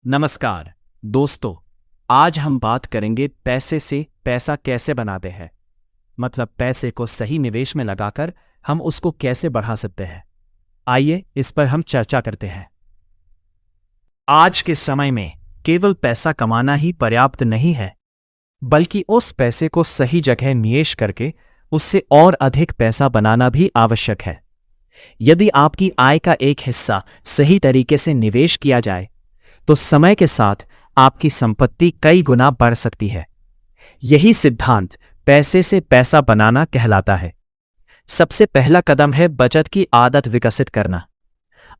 नमस्कार दोस्तों, आज हम बात करेंगे पैसे से पैसा कैसे बनाते हैं। मतलब पैसे को सही निवेश में लगाकर हम उसको कैसे बढ़ा सकते हैं। आइए इस पर हम चर्चा करते हैं। आज के समय में केवल पैसा कमाना ही पर्याप्त नहीं है, बल्कि उस पैसे को सही जगह निवेश करके उससे और अधिक पैसा बनाना भी आवश्यक है। यदि आपकी आय का एक हिस्सा सही तरीके से निवेश किया जाए तो समय के साथ आपकी संपत्ति कई गुना बढ़ सकती है। यही सिद्धांत पैसे से पैसा बनाना कहलाता है। सबसे पहला कदम है बचत की आदत विकसित करना।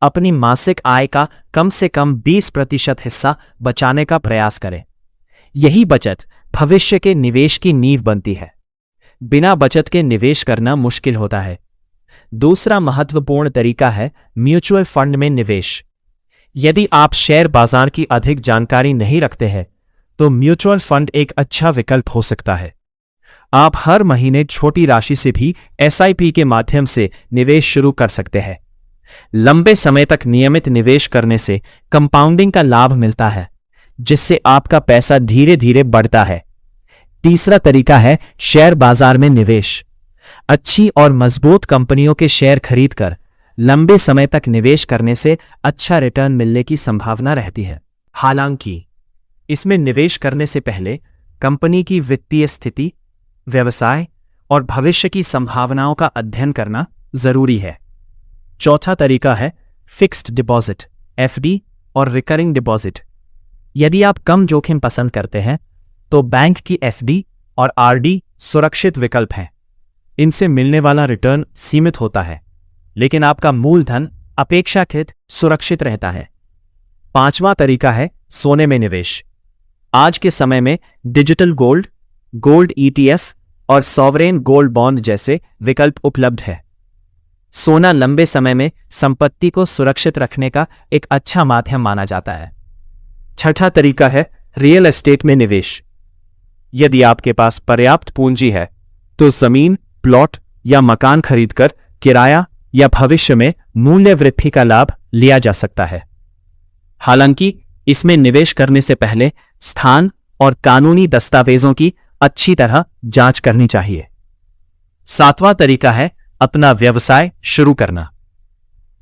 अपनी मासिक आय का कम से कम 20% हिस्सा बचाने का प्रयास करें। यही बचत भविष्य के निवेश की नींव बनती है। बिना बचत के निवेश करना मुश्किल होता है। दूसरा महत्वपूर्ण तरीका है म्यूचुअल फंड में निवेश। यदि आप शेयर बाजार की अधिक जानकारी नहीं रखते हैं तो म्यूचुअल फंड एक अच्छा विकल्प हो सकता है। आप हर महीने छोटी राशि से भी एसआईपी के माध्यम से निवेश शुरू कर सकते हैं। लंबे समय तक नियमित निवेश करने से कंपाउंडिंग का लाभ मिलता है, जिससे आपका पैसा धीरे धीरे बढ़ता है। तीसरा तरीका है शेयर बाजार में निवेश। अच्छी और मजबूत कंपनियों के शेयर खरीदकर लंबे समय तक निवेश करने से अच्छा रिटर्न मिलने की संभावना रहती है। हालांकि इसमें निवेश करने से पहले कंपनी की वित्तीय स्थिति, व्यवसाय और भविष्य की संभावनाओं का अध्ययन करना जरूरी है। चौथा तरीका है फिक्स्ड डिपॉजिट, एफडी और रिकरिंग डिपॉजिट। यदि आप कम जोखिम पसंद करते हैं तो बैंक की एफडी और आरडी सुरक्षित विकल्प हैं। इनसे मिलने वाला रिटर्न सीमित होता है, लेकिन आपका मूलधन अपेक्षाकृत सुरक्षित रहता है। पांचवां तरीका है सोने में निवेश। आज के समय में डिजिटल गोल्ड ईटीएफ और सॉवरेन गोल्ड बॉन्ड जैसे विकल्प उपलब्ध है। सोना लंबे समय में संपत्ति को सुरक्षित रखने का एक अच्छा माध्यम माना जाता है। छठा तरीका है रियल एस्टेट में निवेश। यदि आपके पास पर्याप्त पूंजी है तो जमीन, प्लॉट या मकान खरीदकर किराया या भविष्य में मूल्य वृद्धि का लाभ लिया जा सकता है। हालांकि इसमें निवेश करने से पहले स्थान और कानूनी दस्तावेजों की अच्छी तरह जांच करनी चाहिए। सातवां तरीका है अपना व्यवसाय शुरू करना।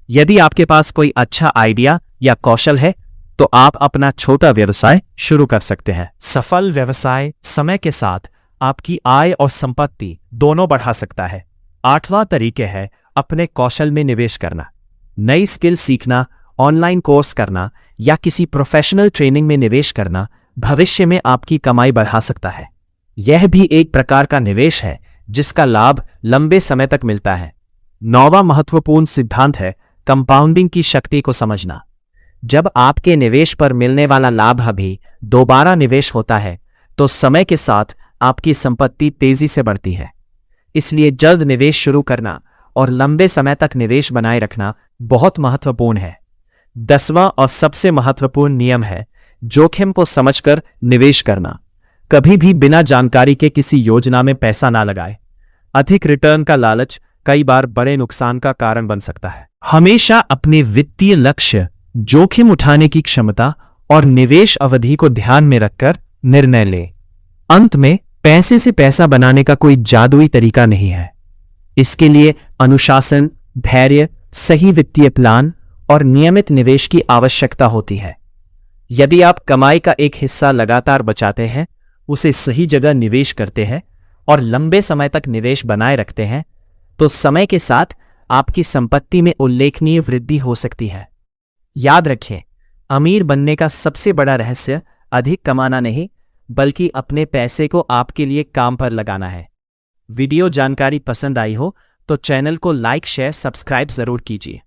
यदि आपके पास कोई अच्छा आइडिया या कौशल है तो आप अपना छोटा व्यवसाय शुरू कर सकते हैं। सफल व्यवसाय समय के साथ आपकी आय और संपत्ति दोनों बढ़ा सकता है। आठवां तरीके है अपने कौशल में निवेश करना। नई स्किल सीखना, ऑनलाइन कोर्स करना या किसी प्रोफेशनल ट्रेनिंग में निवेश करना भविष्य में आपकी कमाई बढ़ा सकता है। यह भी एक प्रकार का निवेश है जिसका लाभ लंबे समय तक मिलता है। नौवां महत्वपूर्ण सिद्धांत है कंपाउंडिंग की शक्ति को समझना। जब आपके निवेश पर मिलने वाला लाभ भी दोबारा निवेश होता है तो समय के साथ आपकी संपत्ति तेजी से बढ़ती है। इसलिए जल्द निवेश शुरू करना और लंबे समय तक निवेश बनाए रखना बहुत महत्वपूर्ण है। 10वां और सबसे महत्वपूर्ण नियम है जोखिम को समझकर निवेश करना। कभी भी बिना जानकारी के किसी योजना में पैसा ना लगाएं। अधिक रिटर्न का लालच कई बार बड़े नुकसान का कारण बन सकता है। हमेशा अपने वित्तीय लक्ष्य, जोखिम उठाने की क्षमता और निवेश अवधि को ध्यान में रखकर निर्णय लें। अंत में पैसे से पैसा बनाने का कोई जादुई तरीका नहीं है। इसके लिए अनुशासन, धैर्य, सही वित्तीय प्लान और नियमित निवेश की आवश्यकता होती है। यदि आप कमाई का एक हिस्सा लगातार बचाते हैं, उसे सही जगह निवेश करते हैं और लंबे समय तक निवेश बनाए रखते हैं तो समय के साथ आपकी संपत्ति में उल्लेखनीय वृद्धि हो सकती है। याद रखें, अमीर बनने का सबसे बड़ा रहस्य अधिक कमाना नहीं, बल्कि अपने पैसे को आपके लिए काम पर लगाना है। वीडियो जानकारी पसंद आई हो तो चैनल को लाइक, शेयर, सब्सक्राइब जरूर कीजिए।